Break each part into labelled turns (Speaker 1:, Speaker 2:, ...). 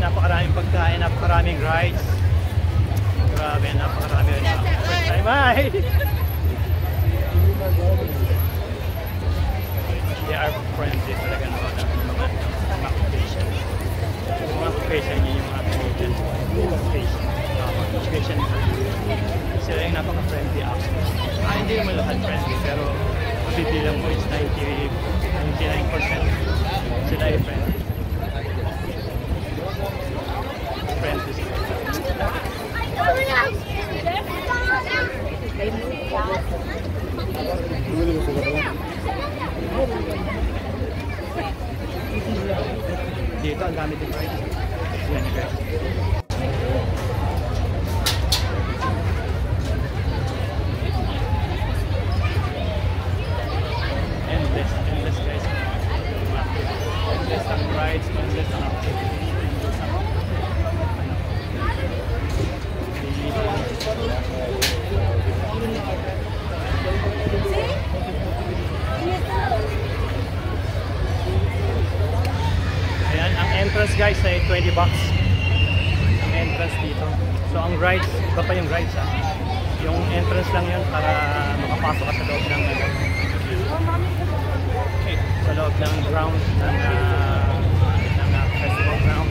Speaker 1: Napakaraming pagkain, napakaraming rides. Grabe, napakarami rin. First time, ay! They are friendly talaga naman mga occupation. Mga occupation yun yung mga Canadian occupation. Occupation sila yung napaka-friendly actually. Hindi naman lahat friendly, pero mabibilang mo is 99% sila ay friendly. Dito ang dami din guys. Yan guys. Endless guys. Endless ang rides, endless ang activities. Ayan, ang entrance guys ay 20 bucks. Ang entrance dito. So ang rides, iba pa yung rides ha. Yung entrance lang yun para makapasok ka sa loob ng okay, sa loob ng ground ng festival ground.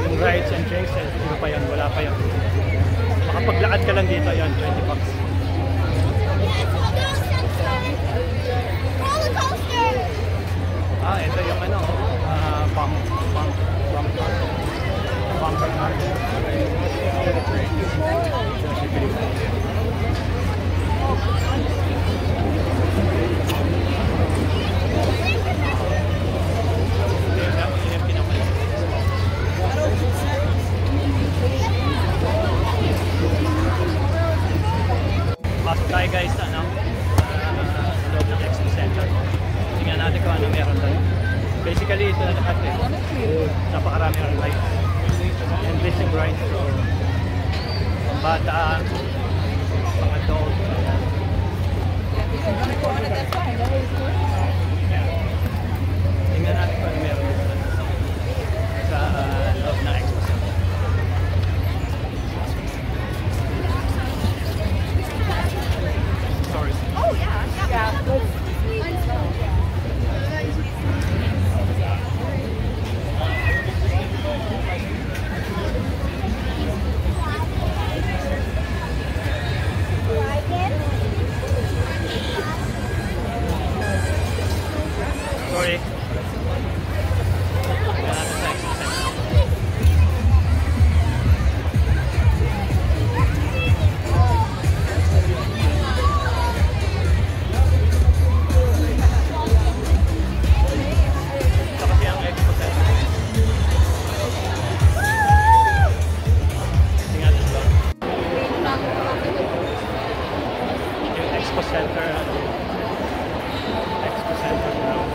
Speaker 1: Yung rides and drinks, iba pa yun, wala pa yun. Makapaglakad ka lang dito, yun, 20 bucks. Ito yung ano, bumper car. Pasok tayo guys sa loob ng Expo Center. Tingnan natin kung ano meron tayo. Basically ito na lahat eh. Napakarami ang rides. Endless yung rides. So, pambata, pang adult. Tingnan natin kung ano meron dito sa loob ng Expo Center. Sorry.
Speaker 2: Oh yeah.
Speaker 1: Sorry. Natin sa Expo Center. Ito kasi ang Expo Center. Tingnan ito. Yung Expo Center. Expo Center now.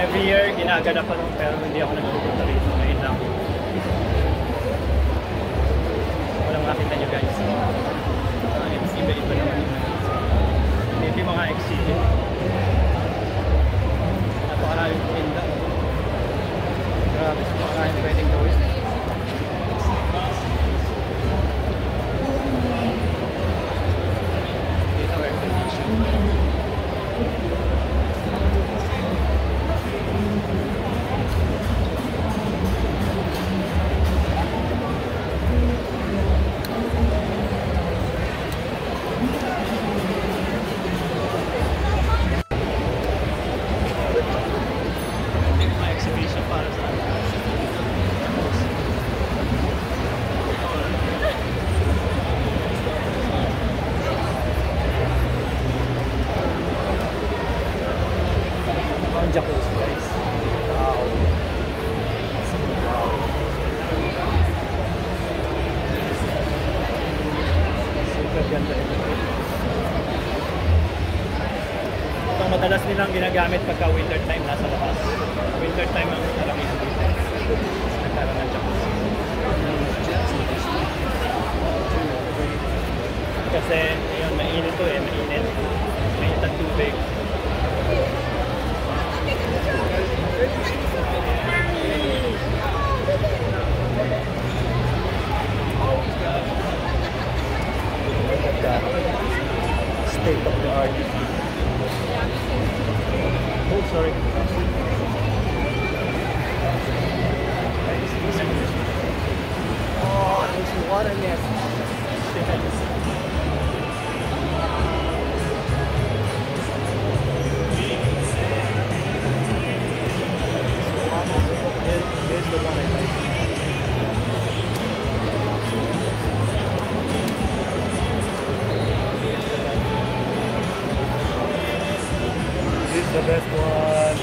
Speaker 1: Every year ginaganap ko pero hindi ako nagpupunta rito ngayon lang. Walang madalas nilang ginagamit pagka winter time nasa labas. Winter time ang karamihan dito. Nagkaroon ng jacuzzi. Kasi yun, mainit to eh, mainit. Mainit ang tubig. State of the art. Oh, sorry. Oh, there's water nest. Here's the one I like. This is the best one.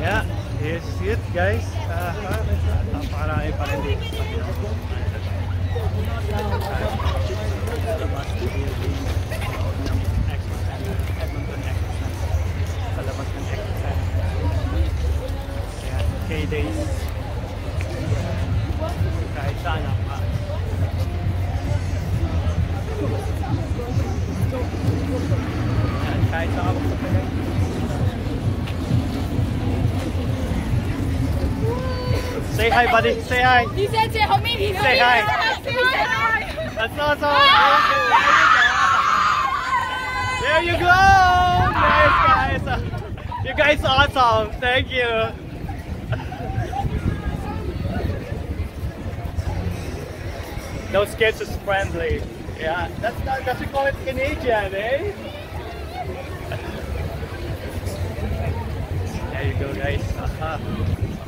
Speaker 1: Yeah, here's it guys. Napakarami pa rin dito. Palabas ng exercise. Ayan, K-Days. Kahit saan pa. Ayan, kahit saan pa sa Say hi, buddy. Say hi.
Speaker 2: He said, say hi.
Speaker 1: Say hi.
Speaker 2: Say hi.
Speaker 1: That's awesome. There you go. Nice guys. You guys are awesome. Thank you. Those kids is friendly. Yeah, that's we call it Canadian, eh? There you go, guys. A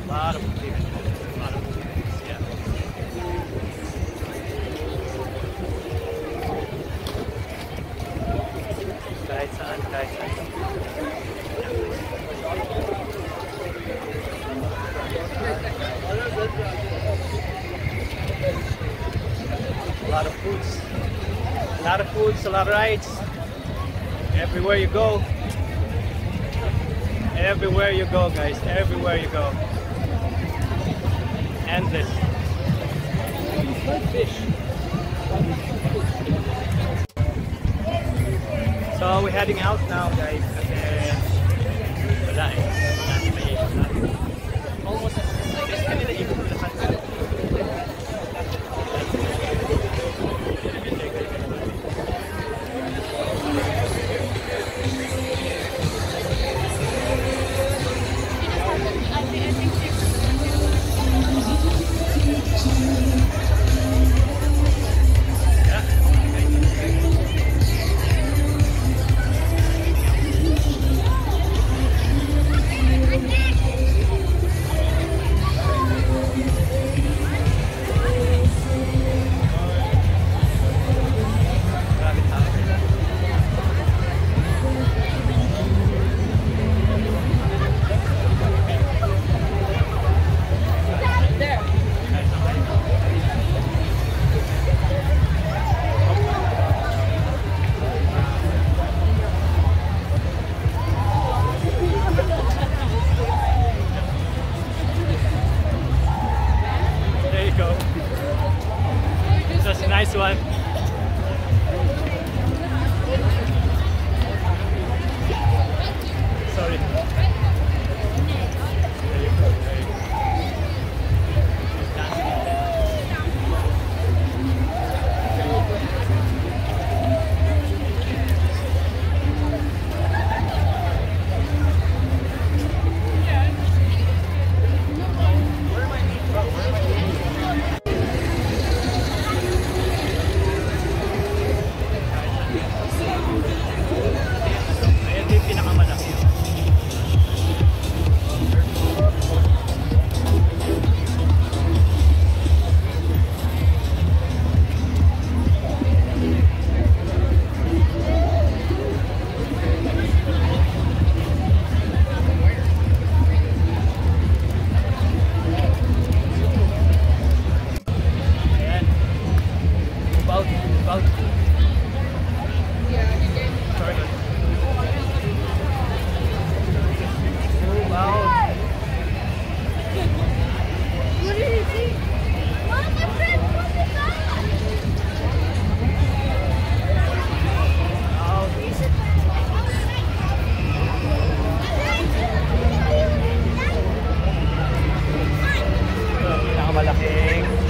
Speaker 1: lot of people. Yeah. Kahit saan. A lot of foods. A lot of rides. Everywhere you go. Everywhere you go, guys. Everywhere you go. Endless. Fish. So we're heading out now, guys. Wala eh. Almost. Nice one. Sorry. There you go. pinakamalaking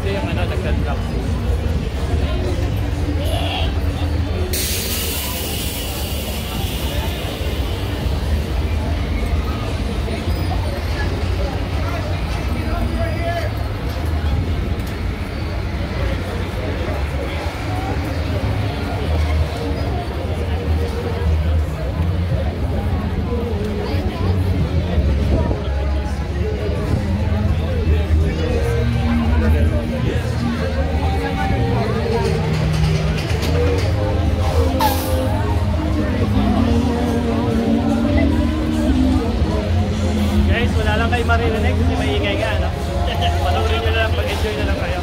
Speaker 1: ito yung ano, nagka-drop. Guys, wala lang kayo maririnig kasi maingay nga, no? Panoorin nyo na lang, mag-enjoy na lang kayo.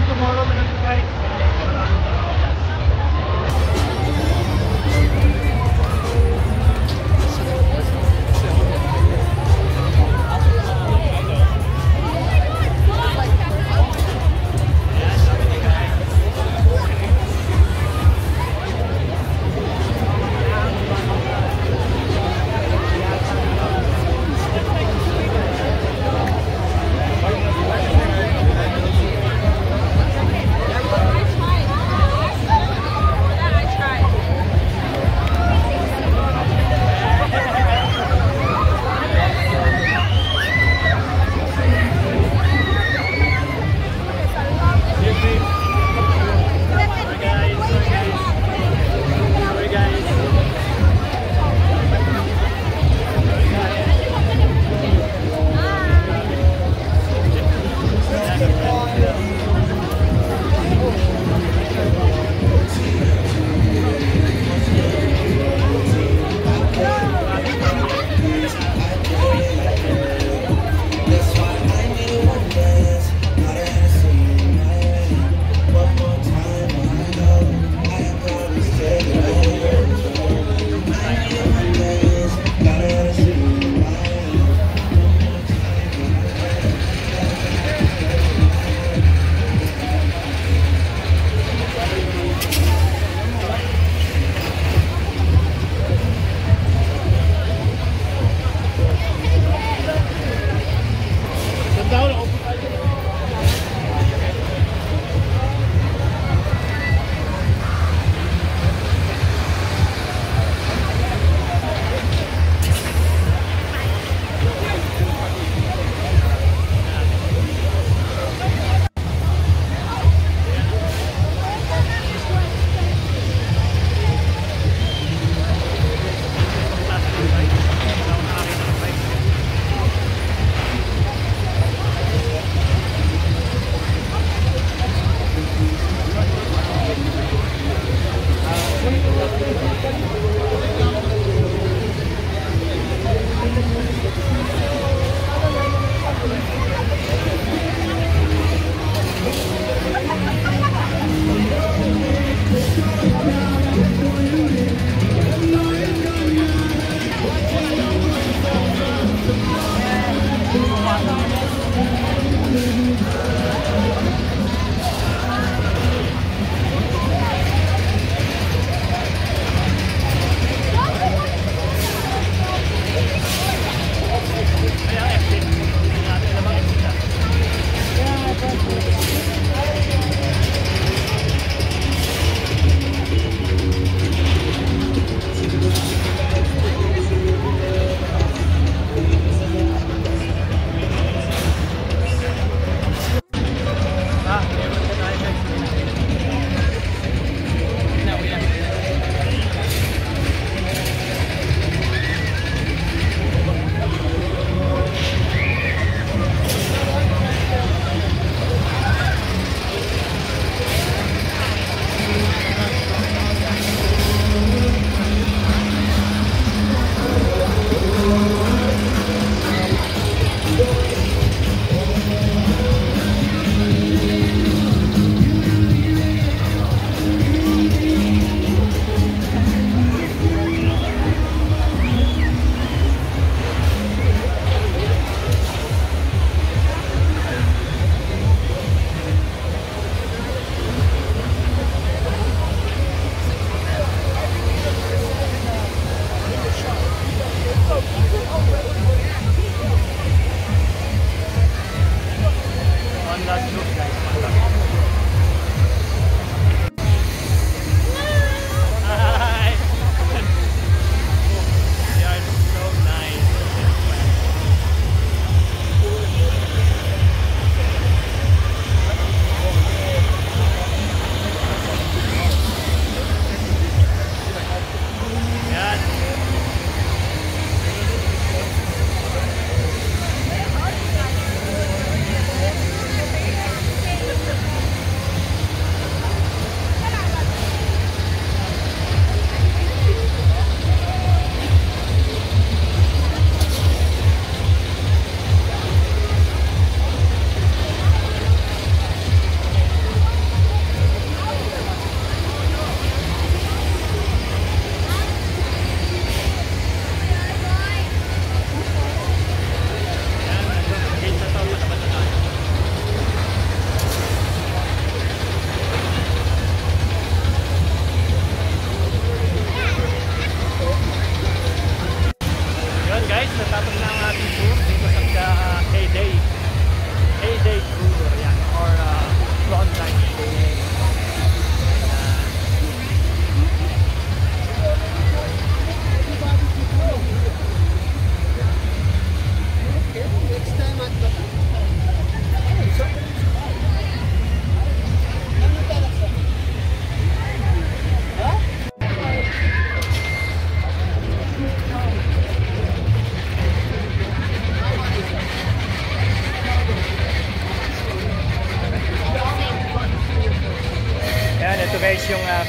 Speaker 1: Tomorrow, guys.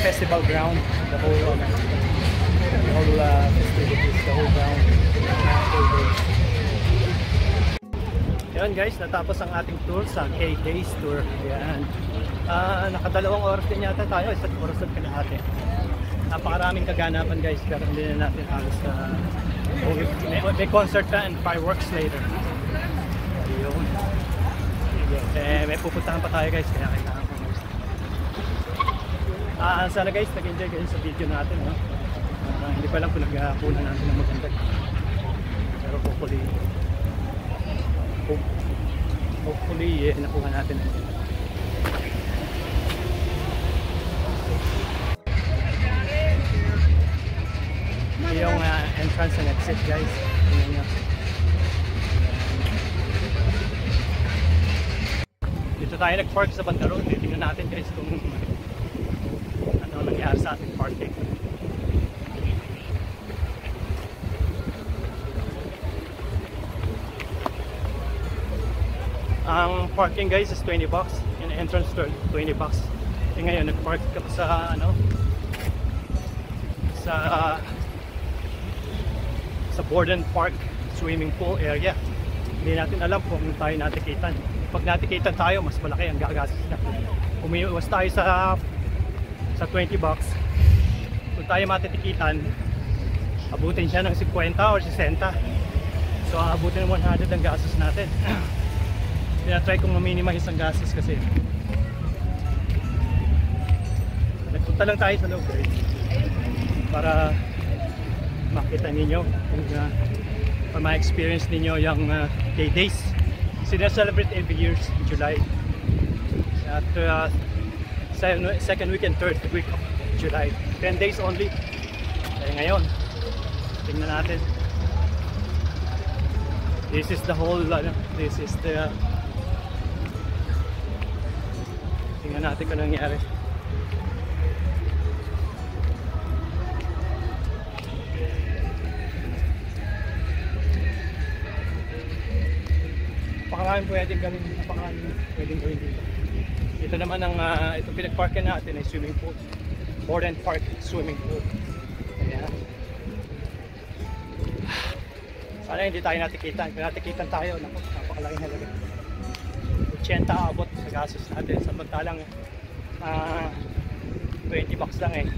Speaker 1: festival ground, the whole festivities, the whole ground. Yan guys, natapos ang ating tour sa K-Days tour. Yan. Nakadalawang oras din yata tayo, isa't oras at kalahati. Napakaraming kaganapan guys, pero hindi na natin halos may concert na and fireworks later. Ayun. May pupuntahan pa tayo guys, kaya kailangan ko guys. Sana guys, nag-enjoy kayo sa video natin. Hindi pa lang kung nagkunan natin ng maganda. Pero hopefully nakuha natin. Yung entrance and exit guys. Dito tayo nag-park sa Bandaron. Tingnan natin guys kung ano nangyari sa ating parking. Ang parking guys is 20 bucks. Yung entrance to 20 bucks. Ngayon nag-park ka pa sa sa Borden Park swimming pool area. Hindi natin alam kung tayo natikitan. Pag natikitan tayo, mas malaki ang gagastos na. Umiwas tayo sa 20 bucks. Kung tayo matitikitan, abutin siya ng 50 or 60. So abutin ng 100 ang gastos natin. Tinatry kong ma-minimize ang gastos kasi nagpunta lang tayo sa loob para makita ninyo kung ma-experience ninyo yung K-Days. Sina-celebrate every year in July at second week and third week of July. 10 days only. Kaya ngayon tingnan natin, this is the whole tingnan natin kung nangyari. Napakaraming pwedeng gawin dito. Ito naman ang ito pinag-parkin natin ay swimming pool. Borden Park swimming pool. Ayan. Sana hindi tayo natikitan. Kung natikitan tayo, napakalaking halaga. 80 abot sa gastos natin. Samantalang 20 bucks lang eh.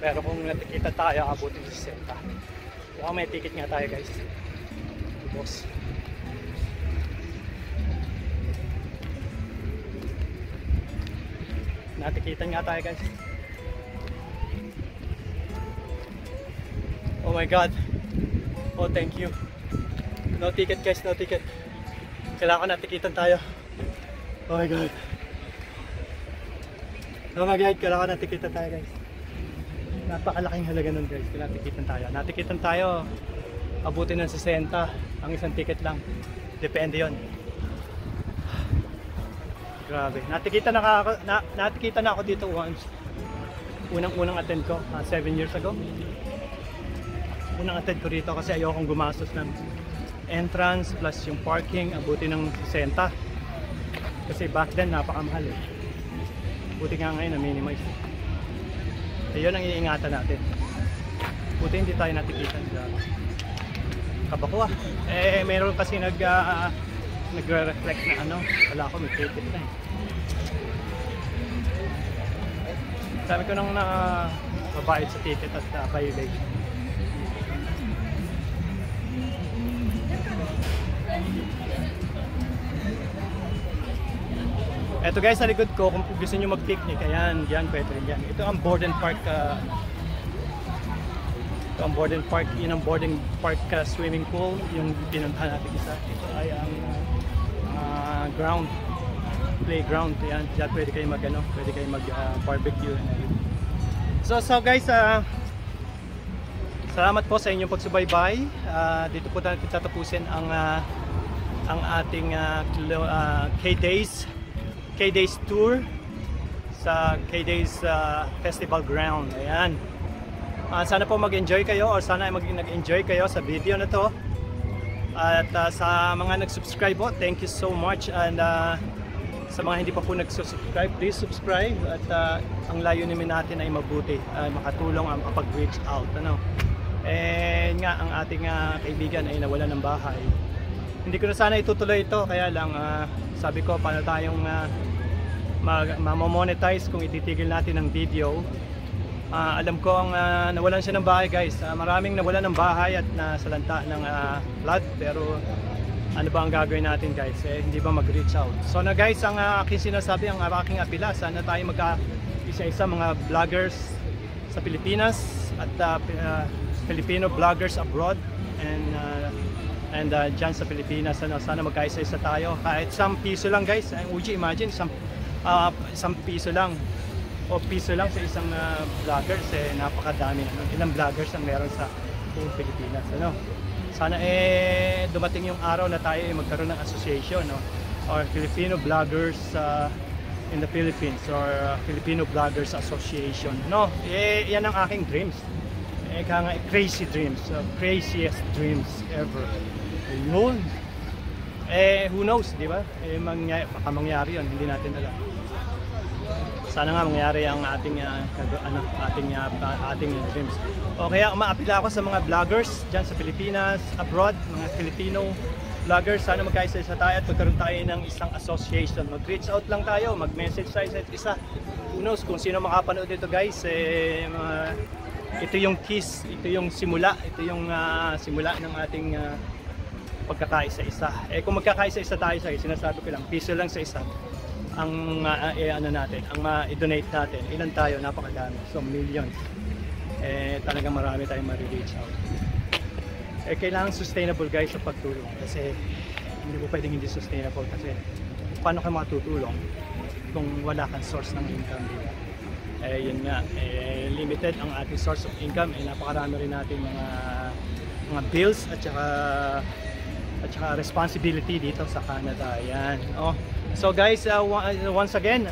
Speaker 1: Pero kung natikitan tayo, abutin sa 60. Mukhang may ticket nga tayo guys. Boss. Natikitan nga tayo guys. Oh my god. Oh thank you. No ticket guys, no ticket. Kailangan natikitan tayo. Oh my god. Oh my god, kailangan natikitan tayo guys. Napakalaking halaga nun guys, kung natikitan tayo. Natikitan tayo, abutin ng 60 ang isang ticket lang. Depende yon. Grabe. Natikita na ako dito once. Unang attend ko, 7 years ago. Unang attend ko dito kasi ayokong gumastos ng entrance plus yung parking, abutin ng 60. Kasi back then napakamahal eh. Buti nga ngayon na minimize. Ayun ang iingatan natin. Buti hindi tayo natikitan. Kabako ah. Meron kasi nagre-reflect na wala ako, may ticket na eh. Sabi ko nang babayad sa ticket at violation. Eto guys, sa likod ko, kung gusto nyo mag-picnic, ayan, yan, pwede rin yan. Ito ang Borden Park, yun ang Borden Park swimming pool, yung pinuntahan natin isa. Ito ay ang playground, yan, dyan pwede kayo mag-barbecue. So guys, salamat po sa inyong pagsubaybay. Dito po natin tatapusin ang ating K-Days tour sa K-Days Festival Ground. Ayan. Sana po mag-enjoy kayo or sana nag-enjoy kayo sa video na to. At sa mga nag-subscribe po, thank you so much. And Sa mga hindi pa po nag-subscribe, please subscribe. At ang layunin natin ay mabuti, makatulong ang kapag-reach out. Ano? Nga, ang ating kaibigan ay nawalan ng bahay. Hindi ko na sana itutuloy ito, kaya lang sabi ko paano tayong ma-monetize kung ititigil natin ang video. Alam ko ang nawalan siya ng bahay, guys. Maraming nawalan ng bahay at nasalanta ng flood, pero ano ba ang gagawin natin, guys? Hindi ba mag-reach out? So na, guys, ang aking sinasabi, ang aking apila, sana tayo magka-isa-isa mga vloggers sa Pilipinas at Filipino vloggers abroad and dyan sa Pilipinas. Sana magkaisa-isa tayo, kahit isang piso lang, guys. Would you imagine isang piso lang o piso lang sa isang vloggers? Napakadami. Ilang vloggers ang meron sa buong Pilipinas, ano? Sana dumating yung araw na tayo magkaroon ng association, no? Or Filipino vloggers in the Philippines, or Filipino Vloggers Association, no? Yan ang aking dreams. Crazy dreams, craziest dreams ever. Yun. Who knows, di ba? Baka mangyari yun, hindi natin alam. Sana nga mangyari ang ating dreams. O kaya umaapila ako sa mga vloggers dyan sa Pilipinas, abroad, mga Filipino vloggers. Sana magkaisa-isa tayo at magkaroon tayo ng isang association. Mag-reach out lang tayo, mag-message tayo sa isa. Who knows kung sino makapanood dito, guys. Ito yung kiss, ito yung simula, ito yung simula ng ating pagkakaisa-isa. Kung magkakaisa-isa tayo, sinasabi ko lang, piso lang sa isa ang natin, ang ma-donate natin. Ilan tayo? Napakadami. So millions. Talagang marami tayong ma-reach out. Kailangan sustainable, guys, sa pagtulong, kasi hindi mo pwedeng hindi sustainable, kasi paano ka matutulong kung wala kang source ng income dito? Yun nga, limited ang ating source of income. Napakarami rin natin mga bills at saka responsibility dito sa Canada. Yan. So guys, once again,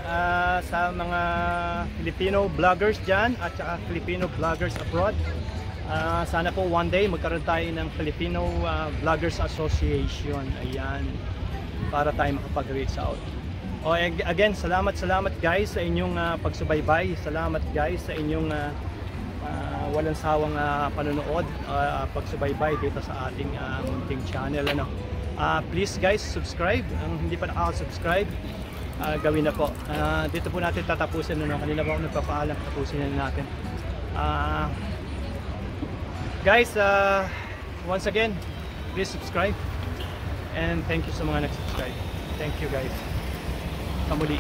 Speaker 1: sa mga Filipino vloggers dyan at saka Filipino vloggers abroad, sana po one day magkaroon tayo ng Filipino Vloggers Association. Ayan, para tayo makapag-reach out. Again, salamat guys sa inyong pagsubaybay. Salamat guys sa inyong walang sawang panonood, pagsubaybay dito sa ating munting channel, ano. Please guys, subscribe. Ang hindi pa nakaka-subscribe, gawin na po. Dito po natin tatapusin, ano. Kanina pa ako nagpapaalam, tapusin na natin. Guys, once again, please subscribe, and thank you sa mga nag-subscribe. Thank you, guys. Kamuli.